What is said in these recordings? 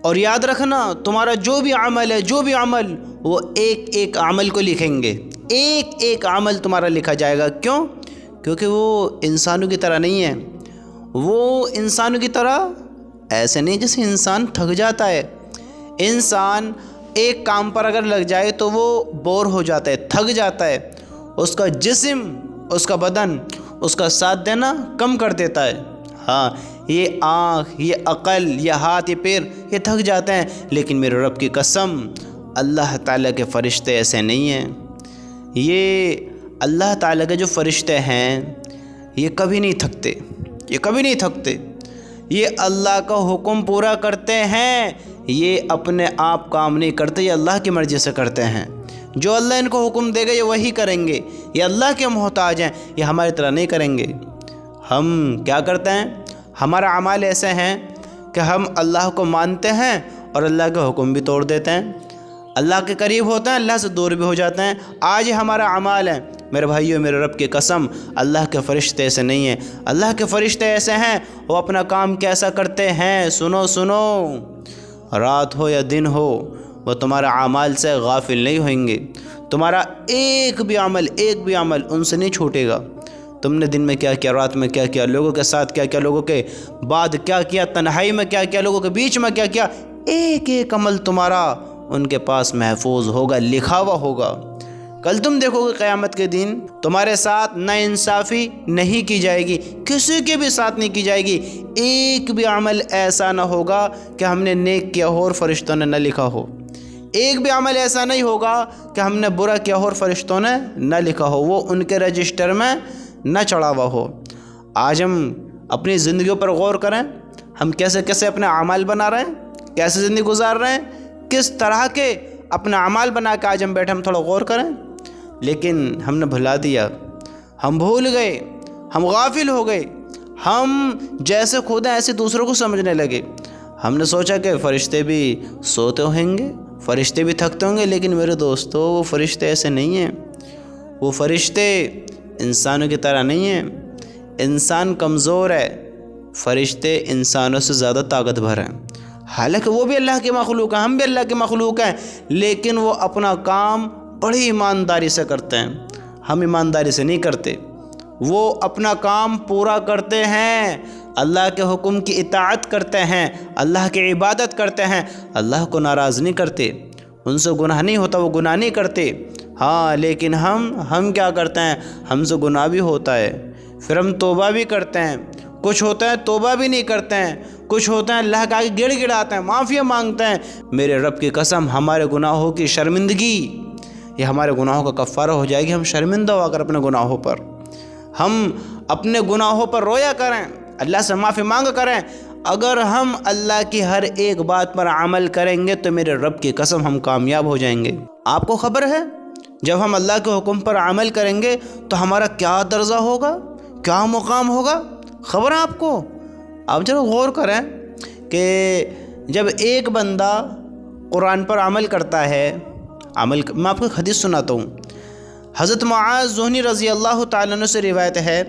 اور یاد رکھنا تمہارا جو بھی عمل ہے، جو بھی عمل، وہ ایک ایک عمل کو لکھیں گے، ایک ایک عمل تمہارا لکھا جائے گا۔ کیوں؟ کیونکہ وہ انسانوں کی طرح نہیں ہے۔ وہ انسانوں کی طرح ایسے نہیں جیسے انسان تھک جاتا ہے۔ انسان ایک کام پر اگر لگ جائے تو وہ بور ہو جاتا ہے، تھک جاتا ہے، اس کا جسم، اس کا بدن اس کا ساتھ دینا کم کر دیتا ہے۔ ہاں، یہ آنکھ، یہ عقل، یہ ہاتھ، یہ پیر، یہ تھک جاتے ہیں، لیکن میرے رب کی قسم اللہ تعالیٰ کے فرشتے ایسے نہیں ہیں۔ یہ اللہ تعالیٰ کے جو فرشتے ہیں یہ کبھی نہیں تھکتے، یہ کبھی نہیں تھکتے۔ یہ اللہ کا حکم پورا کرتے ہیں، یہ اپنے آپ کام نہیں کرتے، یہ اللہ کی مرضی سے کرتے ہیں۔ جو اللہ ان کو حکم دے گا یہ وہی کریں گے۔ یہ اللہ کے محتاج ہیں، یہ ہماری طرح نہیں کریں گے۔ ہم کیا کرتے ہیں؟ ہمارا اعمال ایسے ہیں کہ ہم اللہ کو مانتے ہیں اور اللہ کے حکم بھی توڑ دیتے ہیں، اللہ کے قریب ہوتے ہیں، اللہ سے دور بھی ہو جاتے ہیں۔ آج یہ ہمارا اعمال ہے۔ میرے بھائیوں، میرے رب کی قسم اللہ کے فرشتے ایسے نہیں ہیں۔ اللہ کے فرشتے ایسے ہیں، وہ اپنا کام کیسا کرتے ہیں؟ سنو سنو، رات ہو یا دن ہو، وہ تمہارا اعمال سے غافل نہیں ہوئیں گے۔ تمہارا ایک بھی عمل ان سے نہیں چھوٹے گا۔ تم نے دن میں کیا کیا، رات میں کیا کیا، لوگوں کے ساتھ کیا کیا، لوگوں کے بعد کیا کیا، تنہائی میں کیا کیا، لوگوں کے بیچ میں کیا کیا، ایک ایک عمل تمہارا ان کے پاس محفوظ ہوگا، لکھا ہوا ہوگا۔ کل تم دیکھو گے قیامت کے دن تمہارے ساتھ ناانصافی نہیں کی جائے گی، کسی کے بھی ساتھ نہیں کی جائے گی۔ ایک بھی عمل ایسا نہ ہوگا کہ ہم نے نیک کیا ہو اور فرشتوں نے نہ لکھا ہو۔ ایک بھی عمل ایسا نہیں ہوگا کہ ہم نے برا کیا ہو اور فرشتوں نے نہ لکھا ہو، وہ ان کے رجسٹر میں نہ چڑھا ہوا ہو۔ آج ہم اپنی زندگیوں پر غور کریں، ہم کیسے کیسے اپنے اعمال بنا رہے ہیں، کیسے زندگی گزار رہے ہیں، کس طرح کے اپنا اعمال بنا کے آج ہم بیٹھے، ہم تھوڑا غور کریں۔ لیکن ہم نے بھلا دیا، ہم بھول گئے، ہم غافل ہو گئے، ہم جیسے خود ہیں ایسے دوسروں کو سمجھنے لگے۔ ہم نے سوچا کہ فرشتے بھی سوتے ہوں گے، فرشتے بھی تھکتے ہوں گے، لیکن میرے دوستو وہ فرشتے ایسے نہیں ہیں۔ وہ فرشتے انسانوں کی طرح نہیں ہیں۔ انسان کمزور ہے، فرشتے انسانوں سے زیادہ طاقتور ہیں۔ حالانکہ وہ بھی اللہ کے مخلوق ہیں، ہم بھی اللہ کے مخلوق ہیں، لیکن وہ اپنا کام بڑی ایمانداری سے کرتے ہیں، ہم ایمانداری سے نہیں کرتے۔ وہ اپنا کام پورا کرتے ہیں، اللہ کے حکم کی اطاعت کرتے ہیں، اللہ کی عبادت کرتے ہیں، اللہ کو ناراض نہیں کرتے، ان سے گناہ نہیں ہوتا، وہ گناہ نہیں کرتے۔ ہاں، لیکن ہم کیا کرتے ہیں؟ ہم سے گناہ بھی ہوتا ہے، پھر ہم توبہ بھی کرتے ہیں، کچھ ہوتا ہے توبہ بھی نہیں کرتے ہیں، کچھ ہوتے ہیں اللہ کے آگے گڑ گڑاتے ہیں، معافی مانگتے ہیں۔ میرے رب کی قسم ہمارے گناہوں کی شرمندگی، یہ ہمارے گناہوں کا کفارہ ہو جائے گی۔ ہم شرمندہ ہوا کر اپنے گناہوں پر، ہم اپنے گناہوں پر رویا کریں، اللہ سے معافی مانگ کریں۔ اگر ہم اللہ کی ہر ایک بات پر عمل کریں گے تو میرے رب کی قسم ہم کامیاب ہو جائیں گے۔ آپ کو خبر ہے جب ہم اللہ کے حکم پر عمل کریں گے تو ہمارا کیا درجہ ہوگا، کیا مقام ہوگا؟ خبر ہے آپ کو؟ آپ ذرا غور کریں کہ جب ایک بندہ قرآن پر عمل کرتا ہے، میں آپ کو ایک حدیث سناتا ہوں۔ حضرت معاذ جہنی رضی اللہ تعالیٰ عنہ سے روایت ہے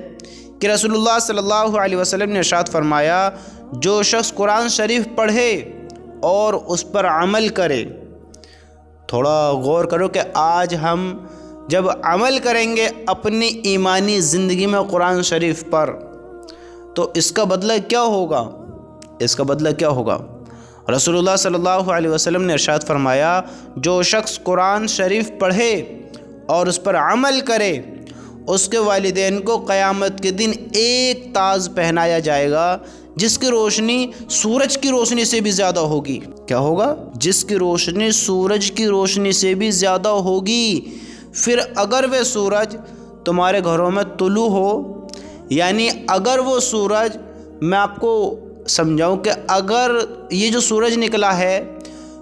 کہ رسول اللہ صلی اللہ علیہ وسلم نے ارشاد فرمایا، جو شخص قرآن شریف پڑھے اور اس پر عمل کرے۔ تھوڑا غور کرو کہ آج ہم جب عمل کریں گے اپنی ایمانی زندگی میں قرآن شریف پر، تو اس کا بدلہ کیا ہوگا؟ اس کا بدلہ کیا ہوگا؟ رسول اللہ صلی اللہ علیہ وسلم نے ارشاد فرمایا، جو شخص قرآن شریف پڑھے اور اس پر عمل کرے، اس کے والدین کو قیامت کے دن ایک تاج پہنایا جائے گا جس کی روشنی سورج کی روشنی سے بھی زیادہ ہوگی۔ کیا ہوگا؟ جس کی روشنی سورج کی روشنی سے بھی زیادہ ہوگی۔ پھر اگر وہ سورج تمہارے گھروں میں طلوع ہو، یعنی اگر وہ سورج، میں آپ کو سمجھاؤں کہ اگر یہ جو سورج نکلا ہے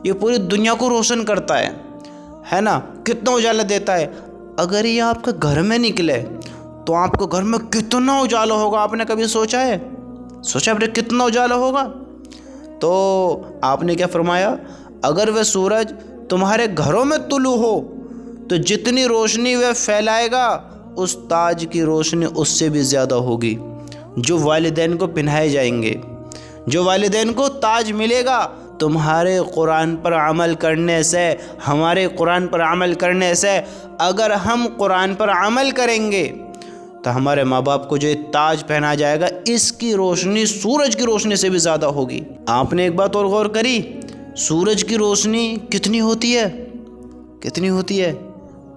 یہ پوری دنیا کو روشن کرتا ہے نا، کتنا اجالا دیتا ہے، اگر یہ آپ کے گھر میں نکلے تو آپ کے گھر میں کتنا اجالا ہوگا؟ آپ نے کبھی سوچا ہے؟ سوچا آپ نے کتنا اجالا ہوگا؟ تو آپ نے کیا فرمایا، اگر وہ سورج تمہارے گھروں میں طلوع ہو تو جتنی روشنی وہ پھیلائے گا اس تاج کی روشنی اس سے بھی زیادہ ہوگی جو والدین کو پہنائے جائیں گے۔ جو والدین کو تاج ملے گا تمہارے قرآن پر عمل کرنے سے، ہمارے قرآن پر عمل کرنے سے، اگر ہم قرآن پر عمل کریں گے تو ہمارے ماں باپ کو جو تاج پہنا جائے گا اس کی روشنی سورج کی روشنی سے بھی زیادہ ہوگی۔ آپ نے ایک بات اور غور کری، سورج کی روشنی کتنی ہوتی ہے؟ کتنی ہوتی ہے؟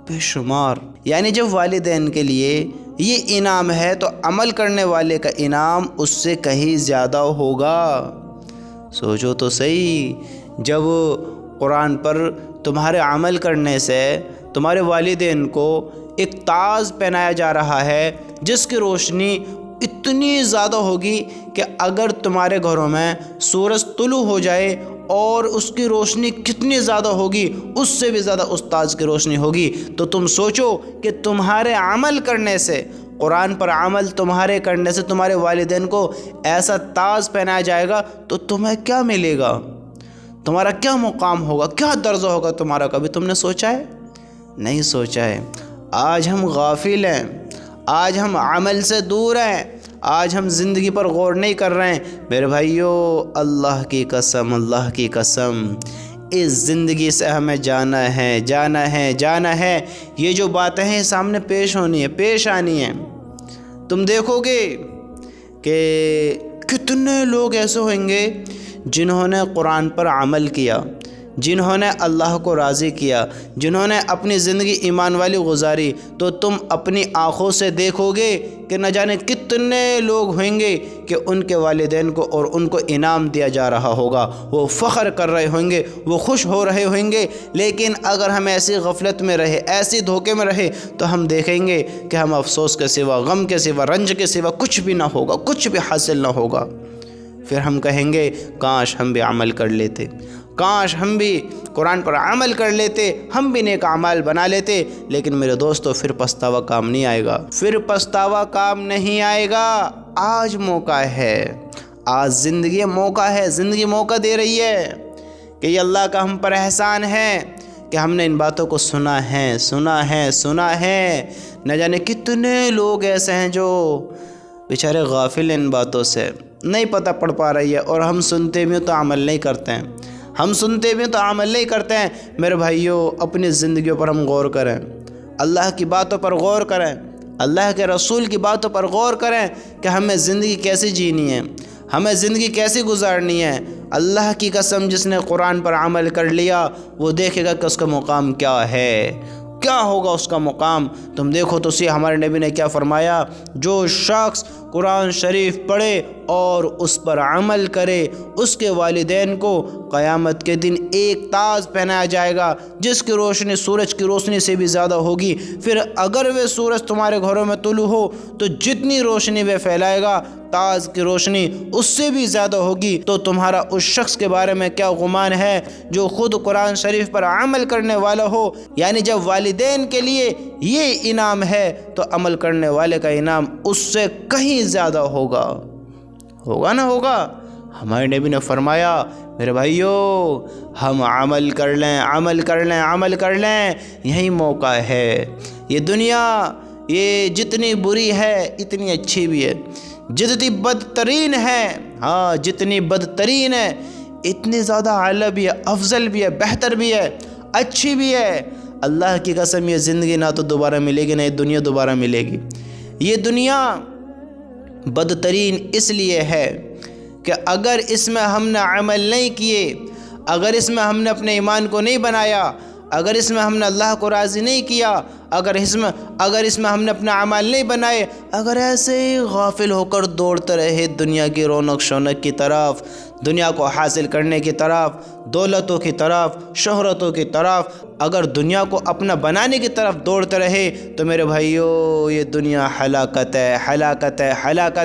بے شمار۔ یعنی جب والدین کے لیے یہ انعام ہے تو عمل کرنے والے کا انعام اس سے کہیں زیادہ ہوگا۔ سوچو تو صحیح، جب قرآن پر تمہارے عمل کرنے سے تمہارے والدین کو ایک تاج پہنایا جا رہا ہے جس کی روشنی اتنی زیادہ ہوگی کہ اگر تمہارے گھروں میں سورج طلوع ہو جائے اور اس کی روشنی کتنی زیادہ ہوگی، اس سے بھی زیادہ اس تاج کی روشنی ہوگی، تو تم سوچو کہ تمہارے عمل کرنے سے، قرآن پر عمل تمہارے کرنے سے تمہارے والدین کو ایسا تاج پہنایا جائے گا تو تمہیں کیا ملے گا؟ تمہارا کیا مقام ہوگا؟ کیا درجہ ہوگا تمہارا؟ کبھی تم نے سوچا ہے؟ نہیں سوچا ہے۔ آج ہم غافل ہیں، آج ہم عمل سے دور ہیں، آج ہم زندگی پر غور نہیں کر رہے ہیں۔ میرے بھائیو، اللہ کی قسم، اللہ کی قسم، اس زندگی سے ہمیں جانا ہے، جانا ہے، جانا ہے۔ یہ جو باتیں ہیں سامنے پیش آنی ہیں۔ تم دیکھو گے کہ کتنے لوگ ایسے ہوئیں گے جنہوں نے قرآن پر عمل کیا، جنہوں نے اللہ کو راضی کیا، جنہوں نے اپنی زندگی ایمان والی گزاری، تو تم اپنی آنکھوں سے دیکھو گے کہ نہ جانے کتنے لوگ ہوئیں گے کہ ان کے والدین کو اور ان کو انعام دیا جا رہا ہوگا، وہ فخر کر رہے ہوں گے، وہ خوش ہو رہے ہوں گے۔ لیکن اگر ہم ایسی غفلت میں رہے، ایسی دھوکے میں رہے، تو ہم دیکھیں گے کہ ہم افسوس کے سوا، غم کے سوا، رنج کے سوا کچھ بھی نہ ہوگا، کچھ بھی حاصل نہ ہوگا۔ پھر ہم کہیں گے کاش ہم بھی عمل کر لیتے، کاش ہم بھی قرآن پر عمل کر لیتے، ہم بھی نیک اعمال بنا لیتے۔ لیکن میرے دوستو، پھر پچھتاوا کام نہیں آئے گا، پھر پچھتاوا کام نہیں آئے گا۔ آج موقع ہے، آج زندگی موقع ہے، زندگی موقع دے رہی ہے کہ یہ اللہ کا ہم پر احسان ہے کہ ہم نے ان باتوں کو سنا ہے۔ نہ جانے کتنے لوگ ایسے ہیں جو بیچارے غافل ہیں ان باتوں سے، نہیں پتہ پڑ پا رہی ہے، اور ہم سنتے بھی تو عمل نہیں کرتے ہیں، میرے بھائیوں، اپنی زندگیوں پر ہم غور کریں، اللہ کی باتوں پر غور کریں، اللہ کے رسول کی باتوں پر غور کریں کہ ہمیں زندگی کیسے جینی ہے، ہمیں زندگی کیسے گزارنی ہے۔ اللہ کی قسم، جس نے قرآن پر عمل کر لیا وہ دیکھے گا کہ اس کا مقام کیا ہے، کیا ہوگا اس کا مقام۔ تم دیکھو تو سی ہمارے نبی نے کیا فرمایا، جو شخص قرآن شریف پڑھے اور اس پر عمل کرے، اس کے والدین کو قیامت کے دن ایک تاج پہنایا جائے گا جس کی روشنی سورج کی روشنی سے بھی زیادہ ہوگی۔ پھر اگر وہ سورج تمہارے گھروں میں طلوع ہو تو جتنی روشنی وہ پھیلائے گا، تاج کی روشنی اس سے بھی زیادہ ہوگی۔ تو تمہارا اس شخص کے بارے میں کیا گمان ہے جو خود قرآن شریف پر عمل کرنے والا ہو؟ یعنی جب والدین کے لیے یہ انعام ہے تو عمل کرنے والے کا انعام اس سے کہیں زیادہ ہوگا نہ ہوگا؟ ہمارے نبی نے فرمایا، میرے بھائیو، ہم عمل کر لیں، یہی موقع ہے۔ یہ دنیا یہ جتنی بری ہے اتنی اچھی بھی ہے، جتنی بدترین ہے، جتنی بدترین ہے اتنی زیادہ اعلیٰ بھی ہے، افضل بھی ہے، بہتر بھی ہے، اچھی بھی ہے۔ اللہ کی قسم، یہ زندگی نہ تو دوبارہ ملے گی، نہ یہ دنیا دوبارہ ملے گی۔ یہ دنیا بدترین اس لیے ہے کہ اگر اس میں ہم نے عمل نہیں کیے، اگر اس میں ہم نے اپنے ایمان کو نہیں بنایا، اگر اس میں ہم نے اللہ کو راضی نہیں کیا، اگر اس میں ہم نے اپنا اعمال نہیں بنائے، اگر ایسے ہی غافل ہو کر دوڑتے رہے دنیا کی رونق شونق کی طرف، دنیا کو حاصل کرنے کی طرف، دولتوں کی طرف، شہرتوں کی طرف، اگر دنیا کو اپنا بنانے کی طرف دوڑتے رہے تو میرے بھائیو، یہ دنیا ہلاکت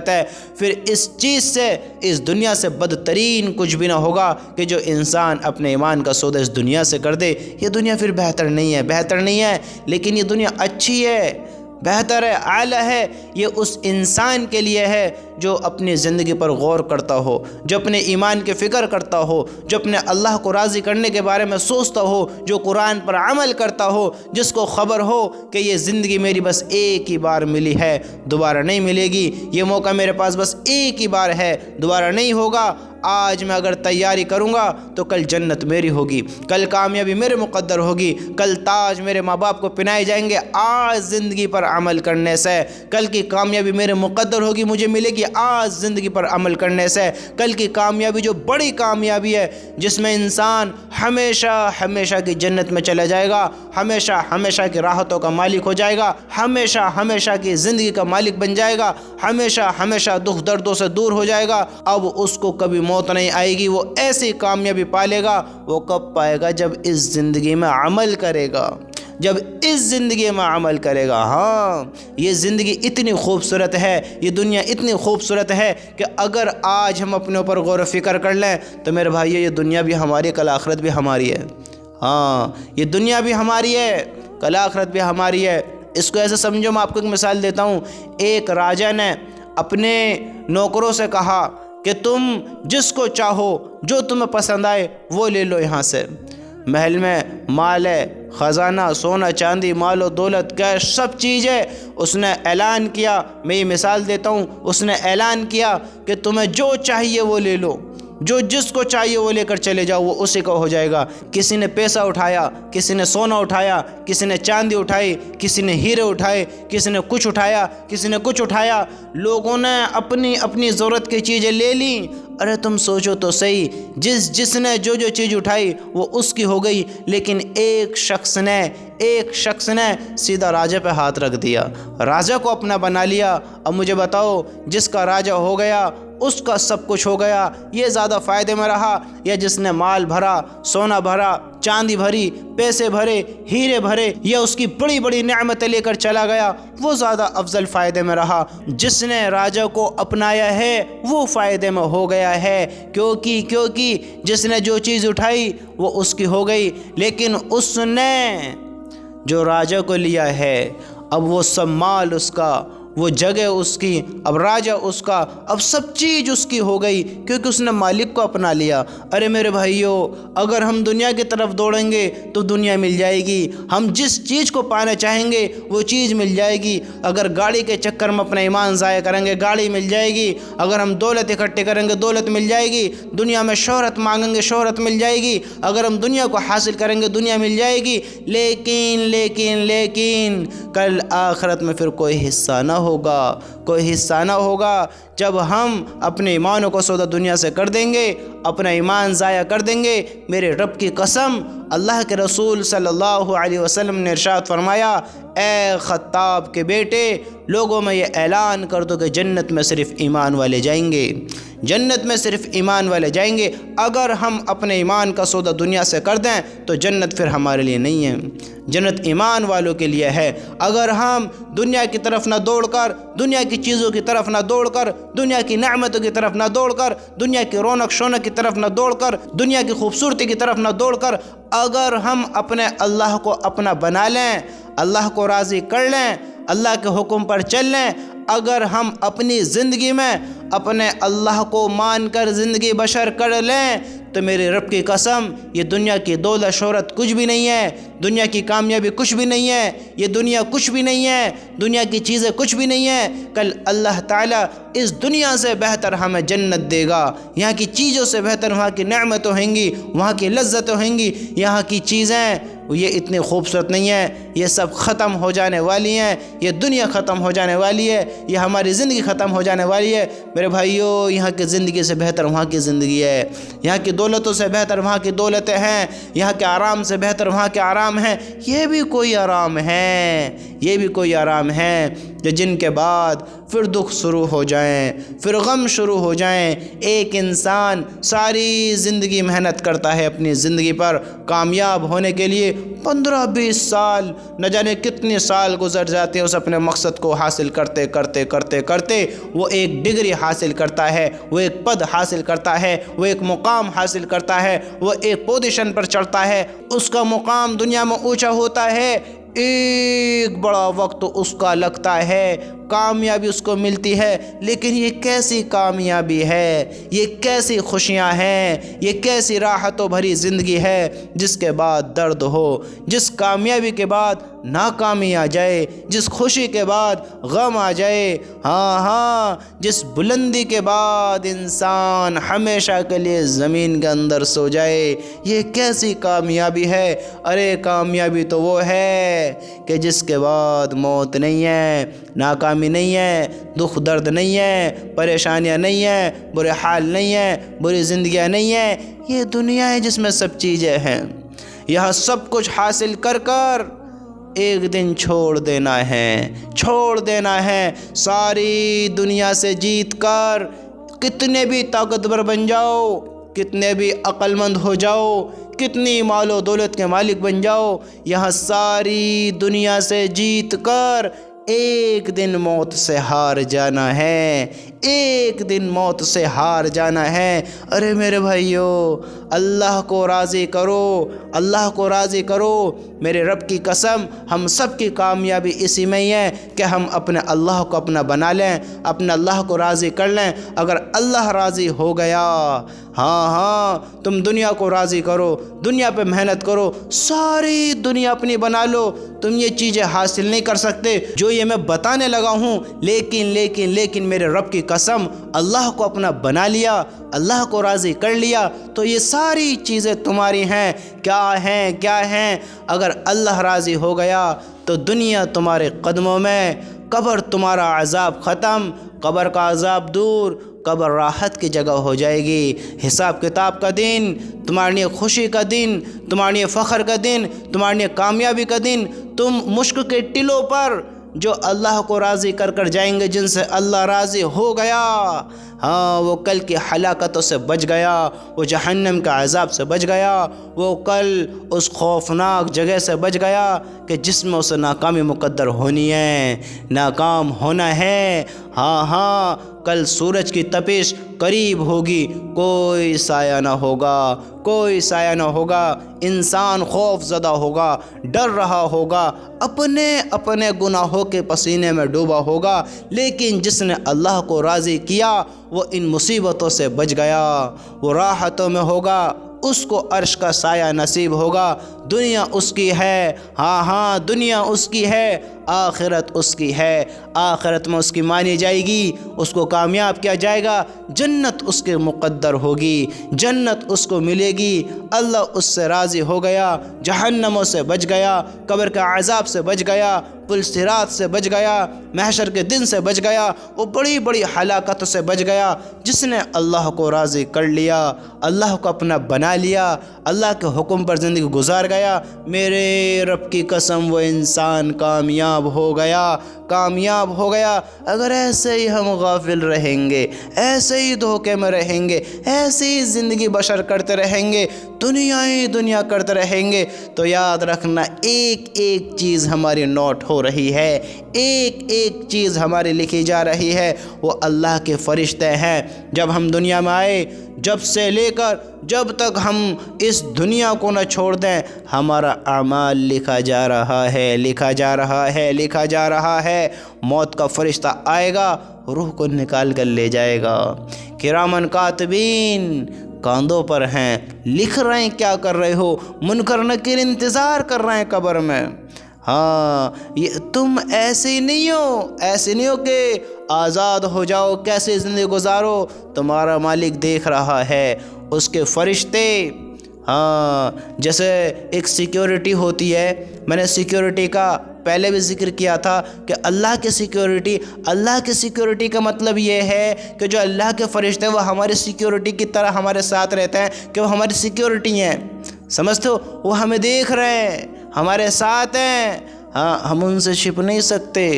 ہے۔ پھر اس چیز سے، اس دنیا سے بدترین کچھ بھی نہ ہوگا کہ جو انسان اپنے ایمان کا سودا اس دنیا سے کر دے۔ یہ دنیا پھر بہتر نہیں ہے، لیکن یہ دنیا اچھی ہے، بہتر ہے، اعلیٰ ہے۔ یہ اس انسان کے لیے ہے جو اپنی زندگی پر غور کرتا ہو، جو اپنے ایمان کی فکر کرتا ہو، جو اپنے اللہ کو راضی کرنے کے بارے میں سوچتا ہو، جو قرآن پر عمل کرتا ہو، جس کو خبر ہو کہ یہ زندگی میری بس ایک ہی بار ملی ہے، دوبارہ نہیں ملے گی، یہ موقع میرے پاس بس ایک ہی بار ہے، دوبارہ نہیں ہوگا۔ آج میں اگر تیاری کروں گا تو کل جنت میری ہوگی، کل کامیابی میرے مقدر ہوگی، کل تاج میرے ماں باپ کو پہنائے جائیں گے آج زندگی پر عمل کرنے سے، کل کی کامیابی میرے مقدر ہوگی، مجھے ملے گی آج زندگی پر عمل کرنے سے، کل کی کامیابی جو بڑی کامیابی ہے جس میں انسان ہمیشہ ہمیشہ کی جنت میں چلا جائے گا، ہمیشہ ہمیشہ کی راحتوں کا مالک ہو جائے گا، ہمیشہ ہمیشہ کی زندگی کا مالک بن جائے گا، ہمیشہ ہمیشہ دکھ دردوں سے دور ہو جائے گا۔ اب اس کو کبھی موت نہیں آئے گی، وہ ایسی کامیابی پالے گا۔ وہ کب پائے گا؟ جب اس زندگی میں عمل کرے گا، جب اس زندگی میں عمل کرے گا۔ ہاں، یہ زندگی اتنی خوبصورت ہے، یہ دنیا اتنی خوبصورت ہے کہ اگر آج ہم اپنے اوپر غور و فکر کر لیں تو میرے بھائیو یہ دنیا بھی ہماری، کل آخرت بھی ہماری ہے۔ ہاں، یہ دنیا بھی ہماری ہے، کل آخرت بھی ہماری ہے۔ اس کو ایسے سمجھو، میں آپ کو ایک مثال دیتا ہوں۔ ایک راجا نے اپنے نوکروں سے کہا کہ تم جس کو چاہو، جو تمہیں پسند آئے وہ لے لو یہاں سے۔ محل میں مال ہے، خزانہ، سونا چاندی، مال و دولت، کیش، سب چیز ہے۔ اس نے اعلان کیا، میں یہ مثال دیتا ہوں، اس نے اعلان کیا کہ تمہیں جو چاہیے وہ لے لو، جو جس کو چاہیے وہ لے کر چلے جاؤ، وہ اسی کو ہو جائے گا۔ کسی نے پیسہ اٹھایا، کسی نے سونا اٹھایا، کسی نے چاندی اٹھائی، کسی نے ہیرے اٹھائے، کسی نے کچھ اٹھایا، کسی نے کچھ اٹھایا۔ لوگوں نے اپنی اپنی ضرورت کی چیزیں لے لیں۔ ارے تم سوچو تو صحیح، جس نے جو چیز اٹھائی وہ اس کی ہو گئی، لیکن ایک شخص نے سیدھا راجہ پہ ہاتھ رکھ دیا، راجہ کو اپنا بنا لیا۔ اب مجھے بتاؤ، جس کا راجہ ہو گیا اس کا سب کچھ ہو گیا، یہ زیادہ فائدے میں رہا یا جس نے مال بھرا، سونا بھرا، چاندی بھری، پیسے بھرے، ہیرے بھرے، یا اس کی بڑی بڑی نعمتیں لے کر چلا گیا، وہ زیادہ افضل فائدے میں رہا؟ جس نے راجہ کو اپنایا ہے وہ فائدے میں ہو گیا ہے، کیونکہ جس نے جو چیز اٹھائی وہ اس کی ہو گئی، لیکن اس نے جو راجہ کو لیا ہے اب وہ سب مال اس کا، وہ جگہ اس کی، اب راجہ اس کا، اب سب چیز اس کی ہو گئی، کیونکہ اس نے مالک کو اپنا لیا۔ ارے میرے بھائیو، اگر ہم دنیا کی طرف دوڑیں گے تو دنیا مل جائے گی، ہم جس چیز کو پانا چاہیں گے وہ چیز مل جائے گی۔ اگر گاڑی کے چکر میں اپنا ایمان ضائع کریں گے، گاڑی مل جائے گی۔ اگر ہم دولت اکٹھے کریں گے، دولت مل جائے گی۔ دنیا میں شہرت مانگیں گے، شہرت مل جائے گی۔ اگر ہم دنیا کو حاصل کریں گے، دنیا مل جائے گی۔ لیکن کل آخرت میں پھر کوئی حصہ نہ ہوگا، جب ہم اپنے ایمانوں کو سودا دنیا سے کر دیں گے، اپنا ایمان ضائع کر دیں گے۔ میرے رب کی قسم، اللہ کے رسول صلی اللہ علیہ وسلم نے ارشاد فرمایا، اے خطاب کے بیٹے، لوگوں میں یہ اعلان کر دو کہ جنت میں صرف ایمان والے جائیں گے، جنت میں صرف ایمان والے جائیں گے۔ اگر ہم اپنے ایمان کا سودا دنیا سے کر دیں تو جنت پھر ہمارے لیے نہیں ہے، جنت ایمان والوں کے لیے ہے۔ اگر ہم دنیا کی طرف نہ دوڑ کر، دنیا کی چیزوں کی طرف نہ دوڑ کر، دنیا کی نعمتوں کی طرف نہ دوڑ کر، دنیا کی رونق شونق کی طرف نہ دوڑ کر، دنیا کی خوبصورتی کی طرف نہ دوڑ کر، اگر ہم اپنے اللہ کو اپنا بنا لیں، اللہ کو راضی کر لیں، اللہ کے حکم پر چل لیں، اگر ہم اپنی زندگی میں اپنے اللہ کو مان کر زندگی بسر کر لیں تو میرے رب کی قسم، یہ دنیا کی دولت شہرت کچھ بھی نہیں ہے، دنیا کی کامیابی کچھ بھی نہیں ہے، یہ دنیا کچھ بھی نہیں ہے، دنیا کی چیزیں کچھ بھی نہیں ہیں۔ کل اللہ تعالیٰ اس دنیا سے بہتر ہمیں جنت دے گا، یہاں کی چیزوں سے بہتر وہاں کی نعمتیں ہوں گی، وہاں کی لذتیں ہوں گی۔ یہاں کی چیزیں یہ اتنی خوبصورت نہیں ہیں، یہ سب ختم ہو جانے والی ہیں، یہ دنیا ختم ہو جانے والی ہے، یہ ہماری زندگی ختم ہو جانے والی ہے۔ میرے بھائیو، یہاں کی زندگی سے بہتر وہاں کی زندگی ہے، یہاں کی دولتوں سے بہتر وہاں کی دولتیں ہیں، یہاں کے آرام سے بہتر وہاں کے آرام ہیں۔ یہ بھی کوئی آرام ہے کہ جن کے بعد پھر دکھ شروع ہو جائیں، پھر غم شروع ہو جائیں۔ ایک انسان ساری زندگی محنت کرتا ہے اپنی زندگی پر کامیاب ہونے کے لیے، 15-20 سال، نہ جانے کتنے سال گزر جاتے ہیں اس اپنے مقصد کو حاصل کرتے وہ ایک ڈگری حاصل کرتا ہے، وہ ایک پد حاصل کرتا ہے، وہ ایک مقام حاصل کرتا ہے، وہ ایک پوزیشن پر چڑھتا ہے، اس کا مقام دنیا میں اونچا ہوتا ہے۔ ایک بڑا وقت اس کا لگتا ہے کامیابی اس کو ملتی ہے، لیکن یہ کیسی کامیابی ہے، یہ کیسی خوشیاں ہیں، یہ کیسی راحتوں بھری زندگی ہے جس کے بعد درد ہو، جس کامیابی کے بعد ناکامی آ جائے، جس خوشی کے بعد غم آ جائے، ہاں جس بلندی کے بعد انسان ہمیشہ کے لیے زمین کے اندر سو جائے۔ یہ کیسی کامیابی ہے؟ ارے کامیابی تو وہ ہے کہ جس کے بعد موت نہیں ہے، ناکامی نہیں ہے، دکھ درد نہیں ہے، پریشانیاں نہیں ہیں، برے حال نہیں ہیں، بری زندگیاں نہیں ہیں۔ یہ دنیا ہے جس میں سب چیزیں ہیں، یہاں سب کچھ حاصل کر ایک دن چھوڑ دینا ہے، ساری دنیا سے جیت کر کتنے بھی طاقتور بن جاؤ، کتنے بھی عقل مند ہو جاؤ، کتنی مال و دولت کے مالک بن جاؤ، یہاں ساری دنیا سے جیت کر ایک دن موت سے ہار جانا ہے، ایک دن موت سے ہار جانا ہے۔ ارے میرے بھائیو، اللہ کو راضی کرو، اللہ کو راضی کرو۔ میرے رب کی قسم، ہم سب کی کامیابی اسی میں ہی ہے کہ ہم اپنے اللہ کو اپنا بنا لیں، اپنے اللہ کو راضی کر لیں۔ اگر اللہ راضی ہو گیا، ہاں تم دنیا کو راضی کرو، دنیا پہ محنت کرو، ساری دنیا اپنی بنا لو، تم یہ چیزیں حاصل نہیں کر سکتے جو یہ میں بتانے لگا ہوں، لیکن میرے رب کی قسم، اللہ کو اپنا بنا لیا، اللہ کو راضی کر لیا تو یہ ساری چیزیں تمہاری ہیں۔ کیا ہیں؟ اگر اللہ راضی ہو گیا تو دنیا تمہارے قدموں میں، قبر تمہارا عذاب ختم، قبر کا عذاب دور، قبر راحت کی جگہ ہو جائے گی۔ حساب کتاب کا دن، تمہارے لیے خوشی کا دن، تمہارے لیے فخر کا دن، تمہارے لیے کامیابی کا دن۔ تم مشک کے ٹلوں پر جو اللہ کو راضی کر جائیں گے، جن سے اللہ راضی ہو گیا، ہاں وہ کل کی ہلاکتوں سے بچ گیا، وہ جہنم کا عذاب سے بچ گیا، وہ کل اس خوفناک جگہ سے بچ گیا کہ جس میں اسے ناکامی مقدر ہونی ہے، ناکام ہونا ہے۔ ہاں کل سورج کی تپش قریب ہوگی، کوئی سایہ نہ ہوگا، انسان خوف زدہ ہوگا، ڈر رہا ہوگا، اپنے گناہوں کے پسینے میں ڈوبا ہوگا، لیکن جس نے اللہ کو راضی کیا وہ ان مصیبتوں سے بچ گیا، وہ راحتوں میں ہوگا، اس کو عرش کا سایہ نصیب ہوگا۔ دنیا اس کی ہے، ہاں دنیا اس کی ہے، آخرت اس کی ہے، آخرت میں اس کی مانی جائے گی، اس کو کامیاب کیا جائے گا، جنت اس کے مقدر ہوگی، جنت اس کو ملے گی۔ اللہ اس سے راضی ہو گیا، جہنموں سے بچ گیا، قبر کے عذاب سے بچ گیا، پل صراط سے بچ گیا، محشر کے دن سے بچ گیا، وہ بڑی ہلاکتوں سے بچ گیا جس نے اللہ کو راضی کر لیا، اللہ کو اپنا بنا لیا، اللہ کے حکم پر زندگی گزار گیا۔ میرے رب کی قسم، وہ انسان کامیاب ہو گیا۔ اگر ایسے ہی ہم غافل رہیں گے، ایسے ہی دھوکے میں رہیں گے، ایسے ہی زندگی بشر کرتے رہیں گے، دنیا کرتے رہیں گے، تو یاد رکھنا ایک چیز ہماری نوٹ ہو رہی ہے، ایک چیز ہماری لکھی جا رہی ہے، وہ اللہ کے فرشتے ہیں۔ جب ہم دنیا میں آئے، جب سے لے کر جب تک ہم اس دنیا کو نہ چھوڑ دیں، ہمارا اعمال لکھا جا رہا ہے۔ موت کا فرشتہ آئے گا، روح کو نکال کر لے جائے گا۔ کرامن کاتبین کاندھوں پر ہیں، لکھ رہے ہیں کیا کر رہے ہو، منکر نکیر انتظار کر رہے ہیں قبر میں۔ تم ایسے نہیں ہو کہ آزاد ہو جاؤ، کیسے زندگی گزارو، تمہارا مالک دیکھ رہا ہے، اس کے فرشتے۔ جیسے ایک سیکیورٹی ہوتی ہے، میں نے سیکیورٹی کا پہلے بھی ذکر کیا تھا کہ اللہ کی سیکیورٹی کا مطلب یہ ہے کہ جو اللہ کے فرشتے وہ ہماری سیکیورٹی کی طرح ہمارے ساتھ رہتے ہیں، کہ وہ ہماری سیکیورٹی ہیں، سمجھتے ہو؟ وہ ہمیں دیکھ رہے ہیں، ہمارے ساتھ ہیں، ہم ان سے چھپ نہیں سکتے،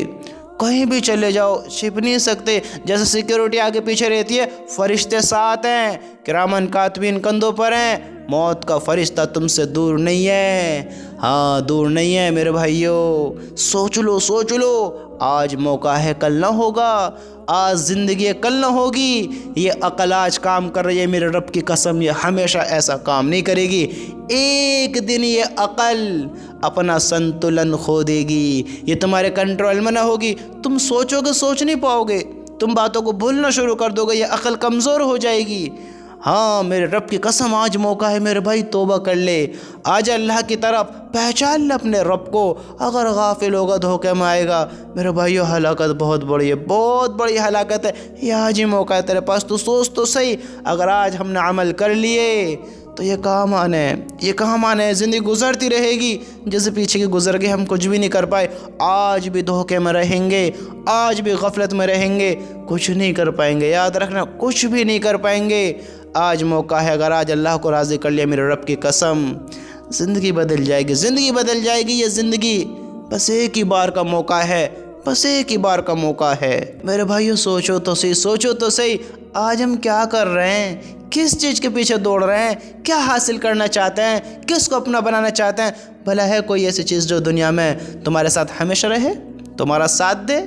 کہیں بھی چلے جاؤ چھپ نہیں سکتے۔ جیسے سیکیورٹی آگے پیچھے رہتی ہے، فرشتے ساتھ ہیں، کرامن کاتبین کندھوں پر ہیں، موت کا فرشتہ تم سے دور نہیں ہے، دور نہیں ہے میرے بھائیو۔ سوچ لو آج موقع ہے کل نہ ہوگا، آج زندگی ہے کل نہ ہوگی، یہ عقل آج کام کر رہی ہے، میرے رب کی قسم یہ ہمیشہ ایسا کام نہیں کرے گی، ایک دن یہ عقل اپنا سنتولن کھو دے گی، یہ تمہارے کنٹرول میں نہ ہوگی، تم سوچو گے سوچ نہیں پاؤ گے، تم باتوں کو بھولنا شروع کر دو گے، یہ عقل کمزور ہو جائے گی۔ ہاں میرے رب کی قسم آج موقع ہے میرے بھائی، توبہ کر لے، آج اللہ کی طرف پہچان لے اپنے رب کو، اگر غافل ہوگا دھوکے میں آئے گا میرے بھائیو، ہلاکت بہت بڑی ہے، بہت بڑی ہلاکت ہے، یہ آج ہی موقع ہے تیرے پاس، تو سوچ تو صحیح، اگر آج ہم نے عمل کر لیے تو یہ کہاں مانے، یہ کہاں مانے، زندگی گزرتی رہے گی جیسے پیچھے کی گزر گئی، ہم کچھ بھی نہیں کر پائے، آج بھی دھوکے میں رہیں گے، آج بھی غفلت میں رہیں گے، کچھ نہیں کر پائیں گے، یاد رکھنا کچھ بھی نہیں کر پائیں گے۔ آج موقع ہے، اگر آج اللہ کو راضی کر لیا میرے رب کی قسم، زندگی بدل جائے گی، زندگی بدل جائے گی، یہ زندگی بس ایک ہی بار کا موقع ہے، بس ایک ہی بار کا موقع ہے۔ میرے بھائیو سوچو تو صحیح، سوچو تو صحیح، آج ہم کیا کر رہے ہیں، کس چیز کے پیچھے دوڑ رہے ہیں، کیا حاصل کرنا چاہتے ہیں، کس کو اپنا بنانا چاہتے ہیں؟ بھلا ہے کوئی ایسی چیز جو دنیا میں تمہارے ساتھ ہمیشہ رہے، تمہارا ساتھ دے،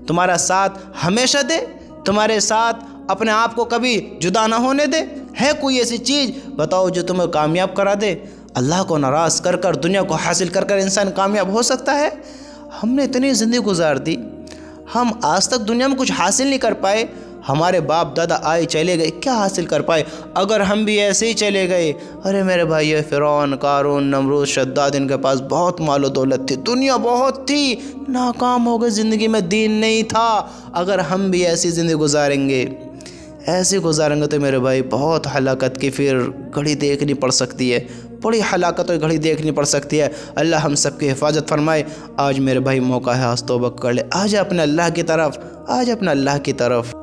تمہارا ساتھ ہمیشہ دے، تمہارے ساتھ اپنے آپ کو کبھی جدا نہ ہونے دے؟ ہے کوئی ایسی چیز بتاؤ جو تمہیں کامیاب کرا دے؟ اللہ کو ناراض کر کر، دنیا کو حاصل کر کر انسان کامیاب ہو سکتا ہے؟ ہم نے اتنی زندگی گزار دی، ہم آج تک دنیا میں کچھ حاصل نہیں کر پائے، ہمارے باپ دادا آئے چلے گئے، کیا حاصل کر پائے؟ اگر ہم بھی ایسے ہی چلے گئے، ارے میرے بھائی فرعون، قارون، نمرود، شداد، ان کے پاس بہت مال و دولت تھی، دنیا بہت تھی، ناکام ہو گئے، زندگی میں دین نہیں تھا۔ اگر ہم بھی ایسی زندگی گزاریں گے، ایسے گزاریں گے تو میرے بھائی بہت ہلاکت کی پھر گھڑی دیکھنی پڑ سکتی ہے، بڑی ہلاکت اور گھڑی دیکھنی پڑ سکتی ہے۔ اللہ ہم سب کی حفاظت فرمائے۔ آج میرے بھائی موقع ہے، آج توبہ کر لے، آج اپنے اللہ کی طرف، آج اپنے اللہ کی طرف۔